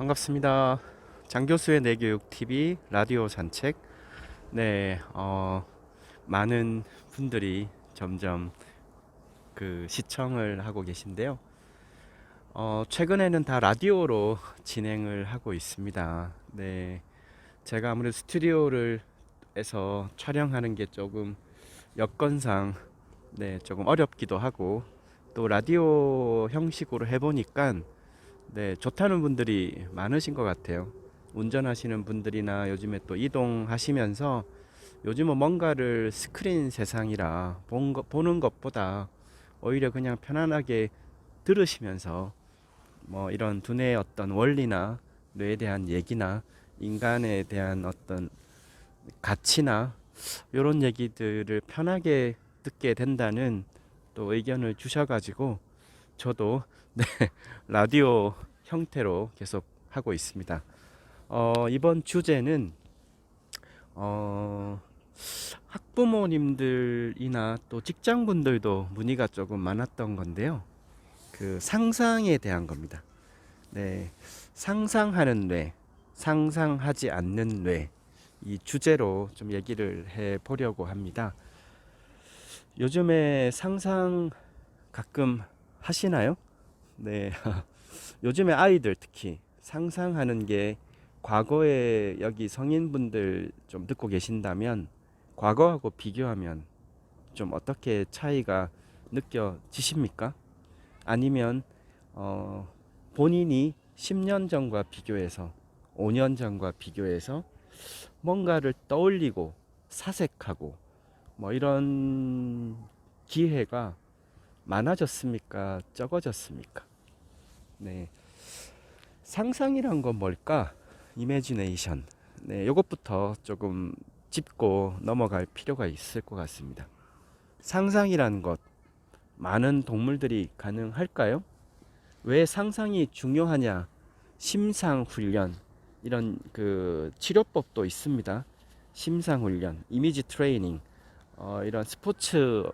반갑습니다. 장교수의 내교육 TV 라디오 산책. 네, 많은 분들이 점점 시청을 하고 계신데요. 최근에는 다 라디오로 진행을 하고 있습니다. 네, 제가 아무래도 스튜디오를 에서 촬영하는 게 조금 여건상 조금 어렵기도 하고, 또 라디오 형식으로 해보니까 좋다는 분들이 많으신 것 같아요. 운전하시는 분들이나 요즘에 또 이동하시면서 요즘은 뭔가를 스크린 세상이라 보는 것보다 오히려 그냥 편안하게 들으시면서 뭐 이런 두뇌의 어떤 원리나 뇌에 대한 얘기나 인간에 대한 어떤 가치나 이런 얘기들을 편하게 듣게 된다는 또 의견을 주셔가지고 저도 라디오 형태로 계속 하고 있습니다. 이번 주제는 어, 학부모님들이나 또 직장분들도 문의가 조금 많았던 건데요. 상상에 대한 겁니다. 네, 상상하는 뇌, 상상하지 않는 뇌, 이 주제로 좀 얘기를 해 보려고 합니다. 요즘에 상상 가끔 하시나요? 네. 요즘에 아이들 특히 상상하는 게, 과거에 여기 성인분들 좀 듣고 계신다면 과거하고 비교하면 좀 어떻게 차이가 느껴지십니까? 아니면 본인이 10년 전과 비교해서, 5년 전과 비교해서 뭔가를 떠올리고 사색하고 뭐 이런 기회가 많아졌습니까? 적어졌습니까? 네. 상상이란 건 뭘까? 이매지네이션. 네, 요것부터 조금 짚고 넘어갈 필요가 있을 것 같습니다. 상상이라는 것, 많은 동물들이 가능할까요? 왜 상상이 중요하냐? 심상 훈련, 이런 치료법도 있습니다. 심상 훈련, 이미지 트레이닝, 이런 스포츠계에서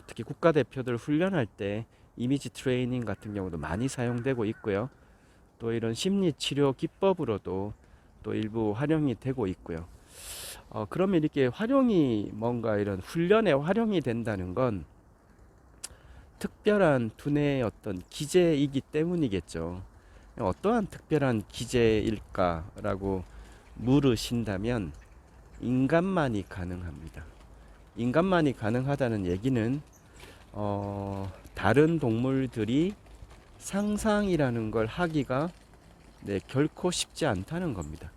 특히 국가대표들 훈련할 때 이미지 트레이닝 같은 경우도 많이 사용되고 있고요. 또 이런 심리 치료 기법으로도 또 일부 활용이 되고 있고요. 그러면 이렇게 활용이, 뭔가 이런 훈련에 활용이 된다는 건 특별한 두뇌의 어떤 기제이기 때문이겠죠. 어떠한 특별한 기제일까라고 물으신다면 인간만이 가능합니다. 인간만이 가능하다는 얘기는 다른 동물들이 상상이라는 걸 하기가 결코 쉽지 않다는 겁니다.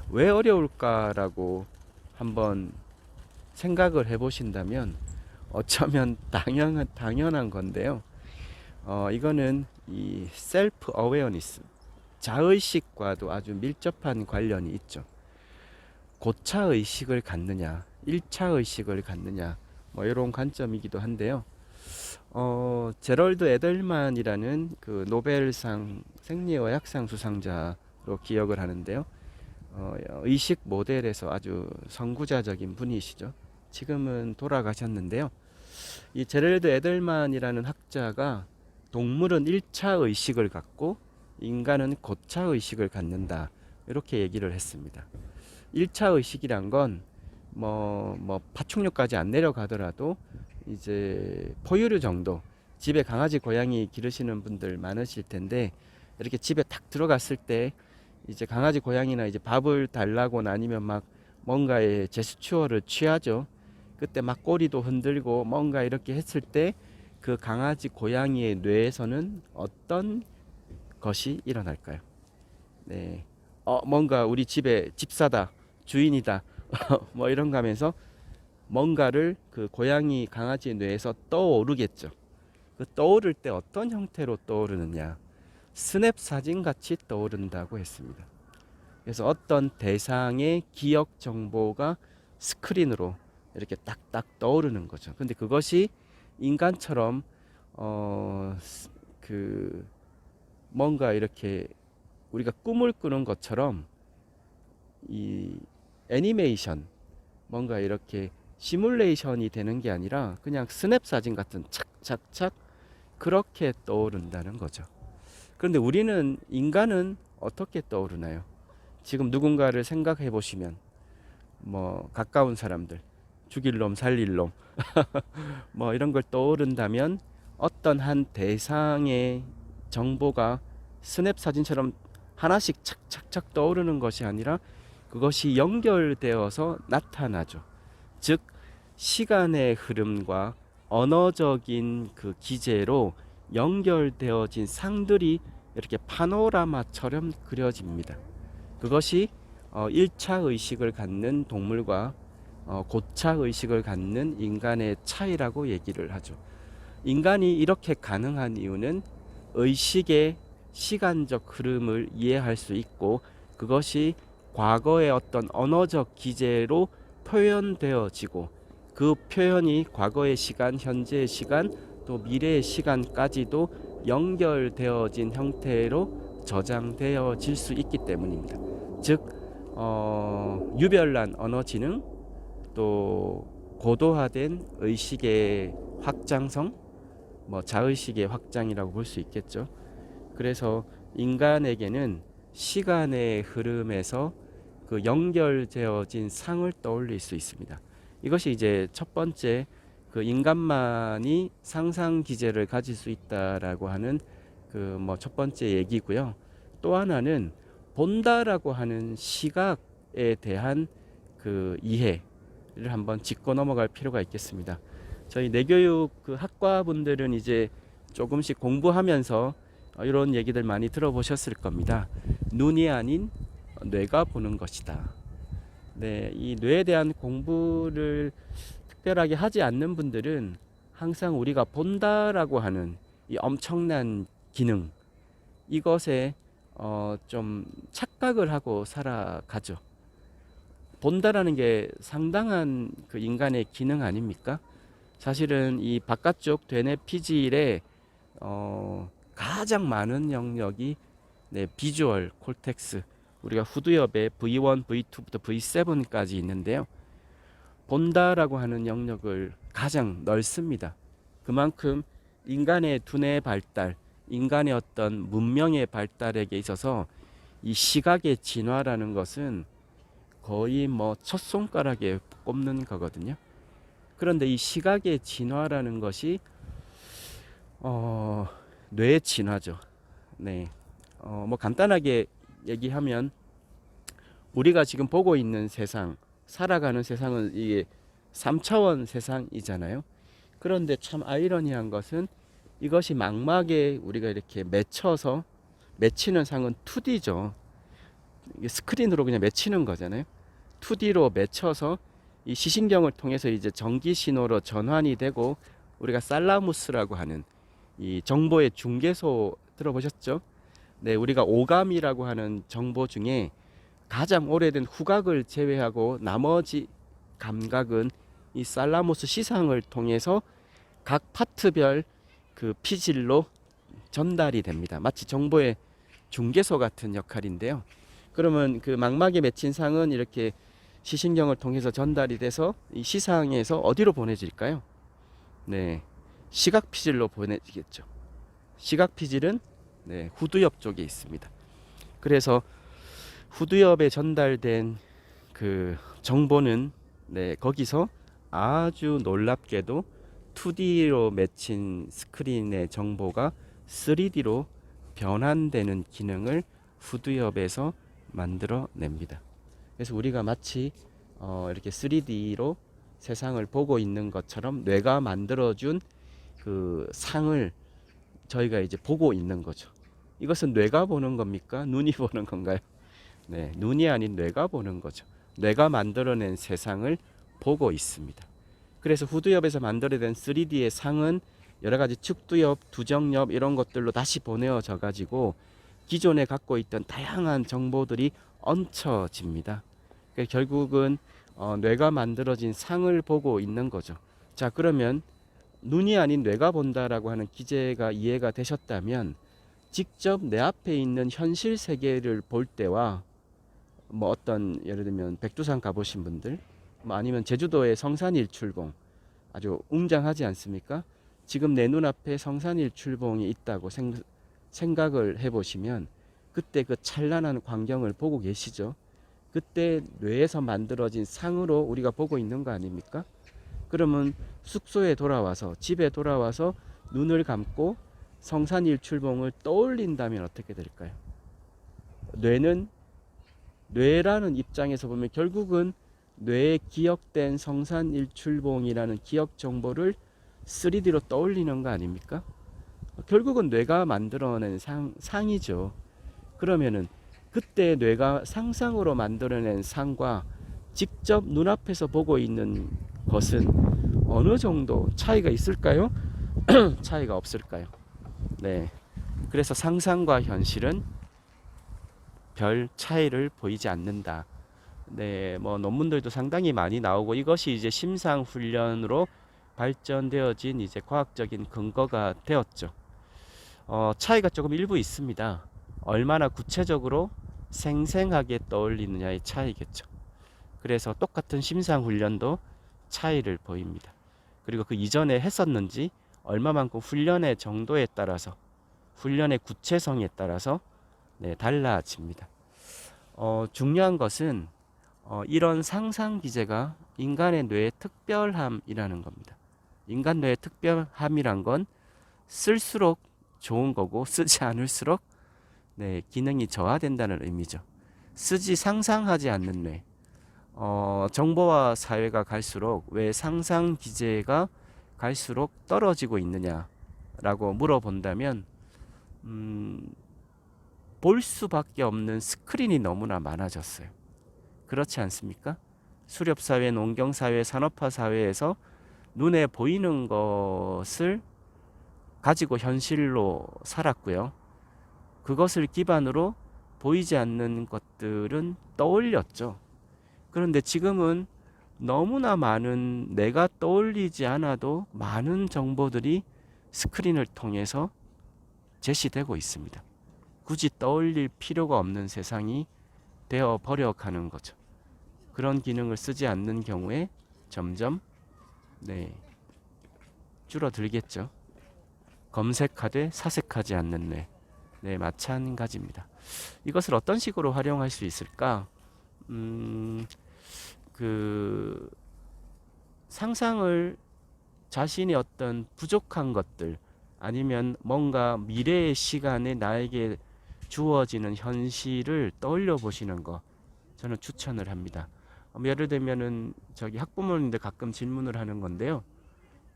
왜 어려울까라고 한번 생각을 해보신다면 어쩌면 당연한 건데요. 이거는 이 셀프 어웨어니스, 자의식과도 아주 밀접한 관련이 있죠. 고차 의식을 갖느냐, 1차 의식을 갖느냐, 뭐 이런 관점이기도 한데요. 제럴드 에델만이라는 노벨상 생리의학상 수상자로 기억을 하는데요. 의식 모델에서 아주 선구자적인 분이시죠. 지금은 돌아가셨는데요. 이 제럴드 에델만이라는 학자가 동물은 1차 의식을 갖고 인간은 고차 의식을 갖는다, 이렇게 얘기를 했습니다. 1차 의식이란 건 파충류까지 안 내려가더라도 이제 포유류 정도, 집에 강아지 고양이 기르시는 분들 많으실 텐데, 이렇게 집에 탁 들어갔을 때 이제 강아지 고양이나 이제 밥을 달라고나 아니면 막 뭔가의 제스처를 취하죠. 그때 막 꼬리도 흔들고 뭔가 이렇게 했을 때 그 강아지 고양이의 뇌에서는 어떤 것이 일어날까요? 네. 뭔가 우리 집에 집사다, 주인이다, 뭐 이런 거 하면서 뭔가를 그 고양이 강아지 뇌에서 떠오르겠죠. 그 떠오를 때 어떤 형태로 떠오르느냐? 스냅 사진 같이 떠오른다고 했습니다. 그래서 어떤 대상의 기억 정보가 스크린으로 이렇게 딱딱 떠오르는 거죠. 근데 그것이 인간처럼 어, 뭔가 이렇게 우리가 꿈을 꾸는 것처럼 이 애니메이션, 뭔가 이렇게 시뮬레이션이 되는 게 아니라 그냥 스냅 사진 같은 착착착 그렇게 떠오른다는 거죠. 그런데 우리는, 인간은 어떻게 떠오르나요? 지금 누군가를 생각해 보시면 뭐 가까운 사람들, 죽일 놈 살릴 놈 뭐 이런 걸 떠오른다면 어떤 한 대상의 정보가 스냅 사진처럼 하나씩 착착착 떠오르는 것이 아니라 그것이 연결되어서 나타나죠. 즉 시간의 흐름과 언어적인 그 기제로 연결되어진 상들이 이렇게 파노라마처럼 그려집니다. 그것이 1차 의식을 갖는 동물과 고차 의식을 갖는 인간의 차이라고 얘기를 하죠. 인간이 이렇게 가능한 이유는 의식의 시간적 흐름을 이해할 수 있고 그것이 과거의 어떤 언어적 기제로 표현되어지고 그 표현이 과거의 시간, 현재의 시간, 또 미래의 시간까지도 연결되어진 형태로 저장되어질 수 있기 때문입니다. 즉 유별난 언어 지능, 또 고도화된 의식의 확장성, 뭐 자의식의 확장이라고 볼 수 있겠죠. 그래서 인간에게는 시간의 흐름에서 그 연결되어진 상을 떠올릴 수 있습니다. 이것이 이제 첫 번째 그 인간만이 상상 기제를 가질 수 있다라고 하는 그 뭐 첫 번째 얘기고요. 또 하나는 본다라고 하는 시각에 대한 그 이해를 한번 짚고 넘어갈 필요가 있겠습니다. 저희 내교육 그 학과분들은 이제 조금씩 공부하면서 이런 얘기들 많이 들어보셨을 겁니다. 눈이 아닌 뇌가 보는 것이다. 네, 이 뇌에 대한 공부를 특별하게 하지 않는 분들은 항상 우리가 본다라고 하는 이 엄청난 기능, 이것에 좀 착각을 하고 살아가죠. 본다라는 게 상당한 그 인간의 기능 아닙니까? 사실은 이 바깥쪽 되뇌 피질에 가장 많은 영역이 비주얼 콜텍스, 우리가 후두엽에 V1, V2부터 V7까지 있는데요. 본다라고 하는 영역을 가장 넓습니다. 그만큼 인간의 두뇌 발달, 인간의 어떤 문명의 발달에 있어서 이 시각의 진화라는 것은 거의 뭐 첫 손가락에 꼽는 거거든요. 그런데 이 시각의 진화라는 것이 뇌의 진화죠. 네. 뭐 간단하게 얘기하면 우리가 지금 보고 있는 세상, 살아가는 세상은 이게 3차원 세상이잖아요. 그런데 참 아이러니한 것은 이것이 망막에 우리가 이렇게 맺혀서 맺히는 상은 2D죠. 이게 스크린으로 그냥 맺히는 거잖아요. 2D로 맺혀서 이 시신경을 통해서 이제 전기 신호로 전환이 되고 우리가 살라무스라고 하는 이 정보의 중개소 들어보셨죠? 네, 우리가 오감이라고 하는 정보 중에 가장 오래된 후각을 제외하고 나머지 감각은 이 살라무스 시상을 통해서 각 파트별 그 피질로 전달이 됩니다. 마치 정보의 중개소 같은 역할인데요. 그러면 그 망막에 맺힌 상은 이렇게 시신경을 통해서 전달이 돼서 이 시상에서 어디로 보내질까요? 네, 시각 피질로 보내지겠죠. 시각 피질은 후두엽 쪽에 있습니다. 그래서 후두엽에 전달된 그 정보는 거기서 아주 놀랍게도 2D로 맺힌 스크린의 정보가 3D로 변환되는 기능을 후두엽에서 만들어냅니다. 그래서 우리가 마치 이렇게 3D로 세상을 보고 있는 것처럼 뇌가 만들어준 그 상을 저희가 이제 보고 있는 거죠. 이것은 뇌가 보는 겁니까? 눈이 보는 건가요? 네, 눈이 아닌 뇌가 보는 거죠. 뇌가 만들어낸 세상을 보고 있습니다. 그래서 후두엽에서 만들어낸 3D의 상은 여러 가지 측두엽, 두정엽 이런 것들로 다시 보내어져 가지고 기존에 갖고 있던 다양한 정보들이 얹혀집니다. 결국은 뇌가 만들어진 상을 보고 있는 거죠. 자, 그러면 눈이 아닌 뇌가 본다라고 하는 기제가 이해가 되셨다면 직접 내 앞에 있는 현실 세계를 볼 때와 뭐 어떤 예를 들면 백두산 가보신 분들 뭐 아니면 제주도의 성산일출봉 아주 웅장하지 않습니까? 지금 내 눈앞에 성산일출봉이 있다고 생각을 해보시면 그때 그 찬란한 광경을 보고 계시죠? 그때 뇌에서 만들어진 상으로 우리가 보고 있는 거 아닙니까? 그러면 숙소에 돌아와서, 집에 돌아와서 눈을 감고 성산일출봉을 떠올린다면 어떻게 될까요? 뇌라는 입장에서 보면 결국은 뇌에 기억된 성산일출봉이라는 기억 정보를 3D로 떠올리는 거 아닙니까? 결국은 뇌가 만들어낸 상이죠. 그러면은 그때 뇌가 상상으로 만들어낸 상과 직접 눈앞에서 보고 있는 것은 어느 정도 차이가 있을까요? 차이가 없을까요? 네. 그래서 상상과 현실은 별 차이를 보이지 않는다. 네, 뭐 논문들도 상당히 많이 나오고 이것이 이제 심상 훈련으로 발전되어진 이제 과학적인 근거가 되었죠. 차이가 조금 일부 있습니다. 얼마나 구체적으로 생생하게 떠올리느냐의 차이겠죠. 그래서 똑같은 심상 훈련도 차이를 보입니다. 그리고 그 이전에 했었는지 얼마만큼 훈련의 정도에 따라서 훈련의 구체성에 따라서 네, 달라집니다. 중요한 것은 이런 상상 기제가 인간의 뇌의 특별함이라는 겁니다. 인간 뇌의 특별함이란 건 쓸수록 좋은 거고 쓰지 않을수록 네, 기능이 저하된다는 의미죠. 상상하지 않는 뇌. 정보화 사회가 갈수록 왜 상상 기제가 갈수록 떨어지고 있느냐라고 물어본다면 볼 수밖에 없는 스크린이 너무나 많아졌어요. 그렇지 않습니까? 수렵사회, 농경사회, 산업화사회에서 눈에 보이는 것을 가지고 현실로 살았고요. 그것을 기반으로 보이지 않는 것들은 떠올렸죠. 그런데 지금은 너무나 많은 내가 떠올리지 않아도 많은 정보들이 스크린을 통해서 제시되고 있습니다. 굳이 떠올릴 필요가 없는 세상이 되어 버려 가는 거죠. 그런 기능을 쓰지 않는 경우에 점점 네, 줄어들겠죠. 검색하되 사색하지 않는 뇌. 네, 마찬가지입니다. 이것을 어떤 식으로 활용할 수 있을까? 그 상상을 자신의 어떤 부족한 것들 아니면 뭔가 미래의 시간에 나에게 주어지는 현실을 떠올려 보시는 거 저는 추천을 합니다. 예를 들면은 저기 학부모님들 가끔 질문을 하는 건데요.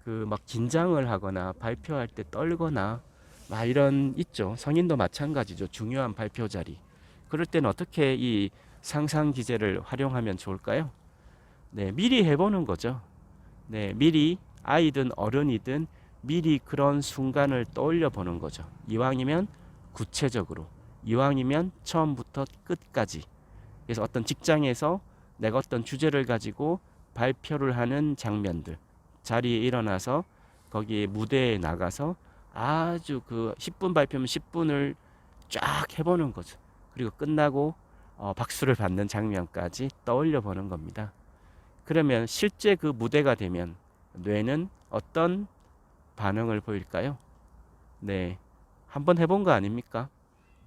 그 막 긴장을 하거나 발표할 때 떨거나 막 이런 있죠. 성인도 마찬가지죠. 중요한 발표 자리. 그럴 때는 어떻게 이 상상 기제를 활용하면 좋을까요? 네, 미리 해보는 거죠. 네, 미리 아이든 어른이든 미리 그런 순간을 떠올려 보는 거죠. 이왕이면 구체적으로, 이왕이면 처음부터 끝까지. 그래서 어떤 직장에서 내가 어떤 주제를 가지고 발표를 하는 장면들, 자리에 일어나서 거기 무대에 나가서 아주 그 10분 발표면 10분을 쫙 해보는 거죠. 그리고 끝나고 박수를 받는 장면까지 떠올려 보는 겁니다. 그러면 실제 그 무대가 되면 뇌는 어떤 반응을 보일까요? 네, 한번 해본 거 아닙니까?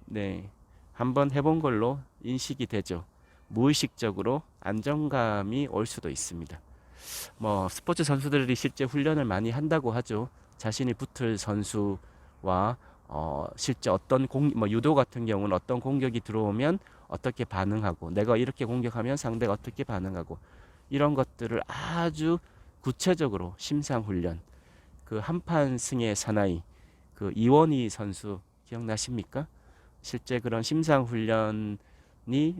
네, 한번 해본 걸로 인식이 되죠. 무의식적으로 안정감이 올 수도 있습니다. 뭐 스포츠 선수들이 실제 훈련을 많이 한다고 하죠. 자신이 붙을 선수와 실제 어떤 뭐 유도 같은 경우는 어떤 공격이 들어오면 어떻게 반응하고 내가 이렇게 공격하면 상대가 어떻게 반응하고 이런 것들을 아주 구체적으로 심상 훈련. 그 한판 승의 사나이 그 이원희 선수 기억나십니까? 실제 그런 심상 훈련이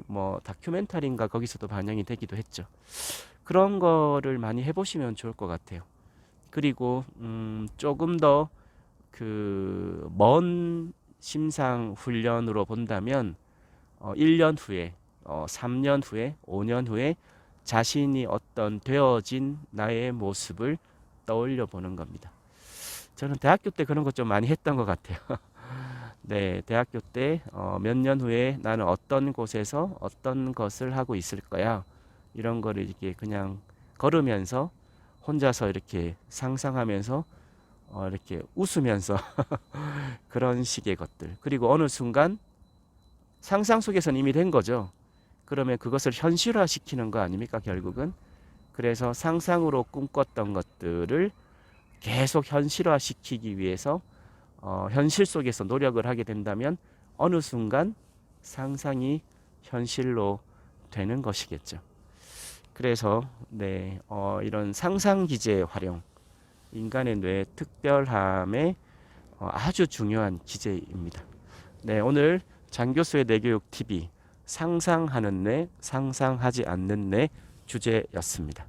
뭐 다큐멘터리인가 거기서도 반영이 되기도 했죠. 그런 거를 많이 해보시면 좋을 것 같아요. 그리고 조금 더 그 먼 심상 훈련으로 본다면 1년 후에 3년 후에 5년 후에 자신이 어떤 되어진 나의 모습을 떠올려 보는 겁니다. 저는 대학교 때 그런 것 좀 많이 했던 것 같아요. 네, 대학교 때 몇 년 후에 나는 어떤 곳에서 어떤 것을 하고 있을 거야. 이런 거를 이렇게 그냥 걸으면서 혼자서 이렇게 상상하면서 이렇게 웃으면서 그런 식의 것들. 그리고 어느 순간 상상 속에서는 이미 된 거죠. 그러면 그것을 현실화시키는 거 아닙니까, 결국은? 그래서 상상으로 꿈꿨던 것들을 계속 현실화시키기 위해서 현실 속에서 노력을 하게 된다면 어느 순간 상상이 현실로 되는 것이겠죠. 그래서 네, 이런 상상 기제의 활용, 인간의 뇌의 특별함의 아주 중요한 기제입니다. 네, 오늘 장 교수의 뇌교육 TV 상상하는 뇌, 상상하지 않는 뇌 주제였습니다.